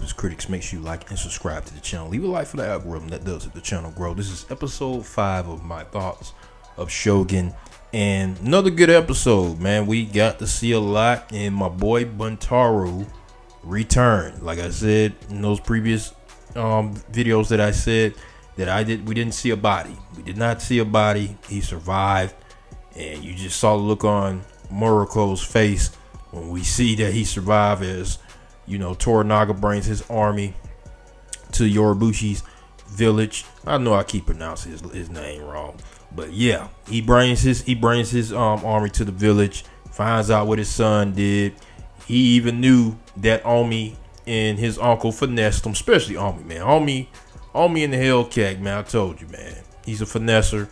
his critics. Make sure you like and subscribe to the channel. Leave a like for the algorithm. That does it. The channel grow. This is episode 5 of my thoughts of Shogun. And another good episode, man. We got to see a lot. And my boy Buntaro returned. Like I said in those previous videos that I said that we didn't see a body. We did not see a body. He survived. And you just saw the look on Murako's face when we see that he survived, as you know, Toranaga brings his army to Yoribushi's village. I know I keep pronouncing his name wrong, but yeah, he brings his army to the village, finds out what his son did. He even knew that Omi and his uncle finessed him, especially Omi, man. Omi in the Hellcat, man. I told you, man, he's a finesser.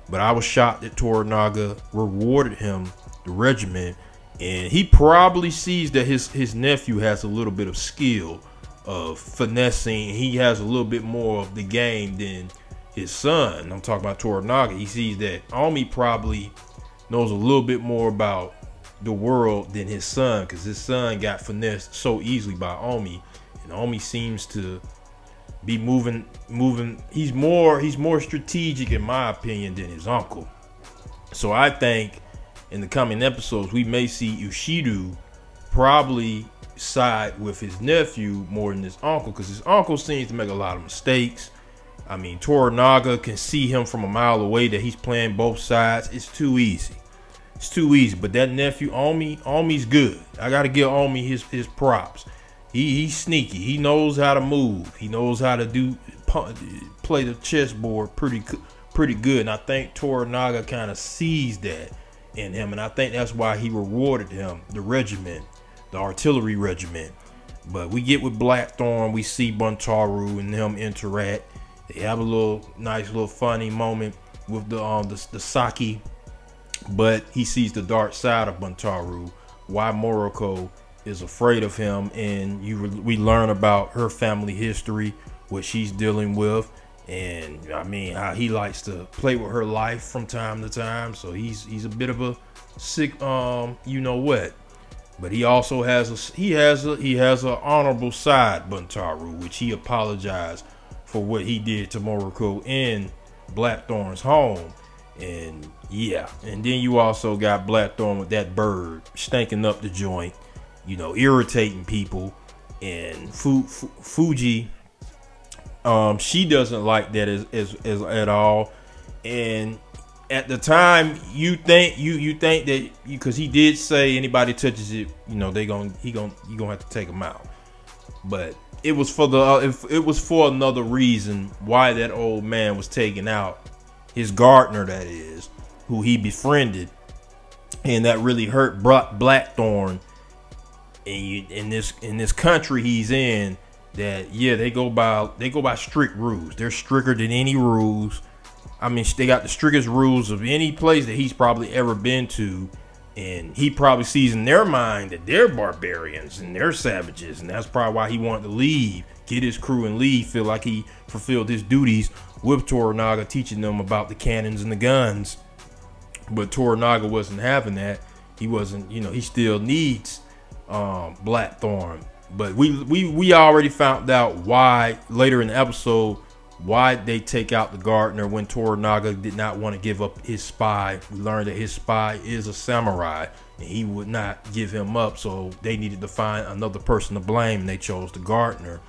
But I was shocked that Toranaga rewarded him the regiment, and he probably sees that his nephew has a little bit of skill of finessing. He has a little bit more of the game than his son. I'm talking about Toranaga. He sees that Omi probably knows a little bit more about the world than his son, because his son got finessed so easily by Omi, and Omi seems to be moving. He's more strategic, in my opinion, than his uncle. So I think in the coming episodes we may see Ushido probably side with his nephew more than his uncle, because his uncle seems to make a lot of mistakes. I mean, Toranaga can see him from a mile away that he's playing both sides. It's too easy. But that nephew Omi's good. I gotta give Omi his props. He's sneaky. He knows how to move. He knows how to play the chessboard pretty good. And I think Toranaga kind of sees that in him, and I think that's why he rewarded him the regiment, the artillery regiment. But we get with Blackthorn. We see Buntaro and them interact. They have a nice little funny moment with the Saki, but he sees the dark side of Buntaro. Why Murako is afraid of him, and we learn about her family history, what she's dealing with, and I mean how he likes to play with her life from time to time. So he's a bit of a sick you know what, but he also has a honorable side, Buntaro, which he apologized for what he did to Murako in Blackthorn's home. And yeah, and then you also got Blackthorn with that bird stinking up the joint, you know, irritating people. And Fuji, she doesn't like that as at all. And at the time, you think that, because he did say anybody touches it, you know, you gonna have to take them out. But it was for another reason why that old man was taken out. His gardener, that is, who he befriended, and that really hurt Blackthorn. And in this country he's in, that they go by strict rules. They're stricter than any rules. I mean, they got the strictest rules of any place that he's probably ever been to, and he probably sees in their mind that they're barbarians and they're savages, and that's probably why he wanted to leave, get his crew and leave, feel like he fulfilled his duties with Toranaga, teaching them about the cannons and the guns. But Toranaga wasn't having that. He wasn't, you know, he still needs Blackthorn. But we already found out why later in the episode, why they take out the gardener when Toranaga did not want to give up his spy. We learned that his spy is a samurai, and he would not give him up, so they needed to find another person to blame, and they chose the gardener.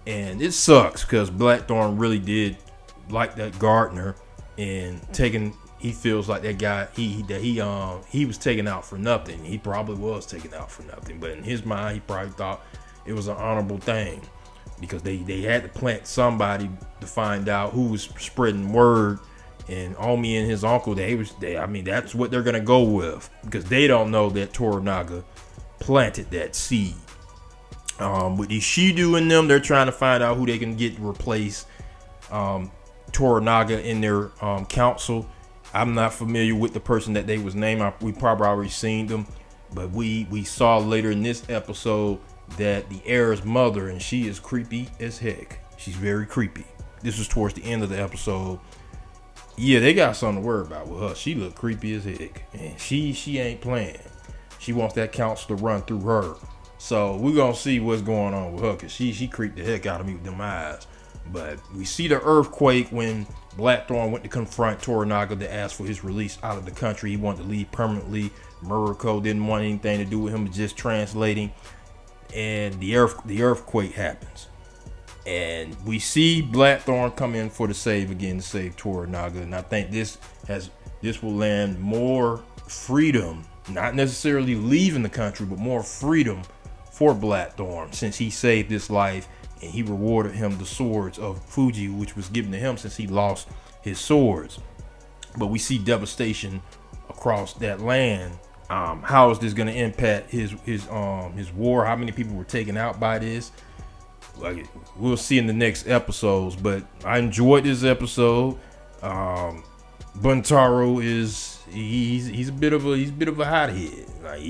And it sucks, because Blackthorn really did like that gardener, and he feels like that guy, he was taken out for nothing. He probably was taken out for nothing, but in his mind he probably thought it was an honorable thing, because they had to plant somebody to find out who was spreading word. And Omi and his uncle, I mean, that's what they're gonna go with, because they don't know that Toranaga planted that seed. With Ishido and them, they're trying to find out who they can get to replace Toranaga in their council. I'm not familiar with the person that they was named. We probably already seen them, but we saw later in this episode that the heir's mother, and she is creepy as heck. She's very creepy. This was towards the end of the episode. Yeah, they got something to worry about with her. She look creepy as heck, and she ain't playing. She wants that council to run through her. So we're gonna see what's going on with her, cause she creeped the heck out of me with them eyes. But we see the earthquake when Blackthorn went to confront Toranaga to ask for his release out of the country. He wanted to leave permanently. Murako didn't want anything to do with him, just translating. And the earthquake happens. And we see Blackthorn come in for the save again to save Toranaga. And I think this will land more freedom, not necessarily leaving the country, but more freedom for Blackthorn, since he saved his life and he rewarded him the swords of Fuji, which was given to him since he lost his swords. But we see devastation across that land. How is this going to impact his war? How many people were taken out by this? Like, we'll see in the next episodes. But I enjoyed this episode. Buntaro he's a bit of a hothead. Like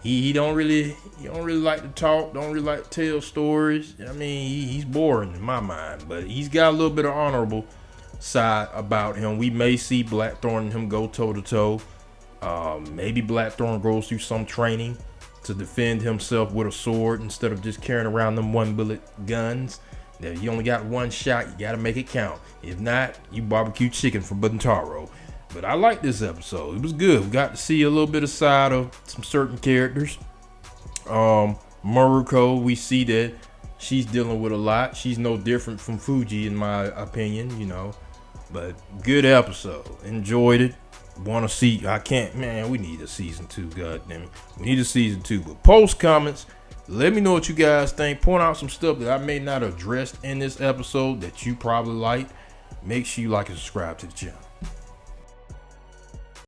he don't really like to talk, don't really like to tell stories. I mean, he's boring in my mind, but he's got a little bit of honorable side about him. We may see Blackthorn and him go toe to toe. Maybe Blackthorn goes through some training to defend himself with a sword instead of just carrying around them 1-bullet guns. Now, you only got one shot, you got to make it count. If not, you barbecue chicken for Buntaro. But I like this episode. It was good. We got to see a little bit of side of some certain characters. Murako, we see that she's dealing with a lot. She's no different from Fuji, in my opinion, But good episode. Enjoyed it. Want to see? We need a season 2. God damn it. We need a season 2. But post comments. Let me know what you guys think. Point out some stuff that I may not have addressed in this episode that you probably like. Make sure you like and subscribe to the channel.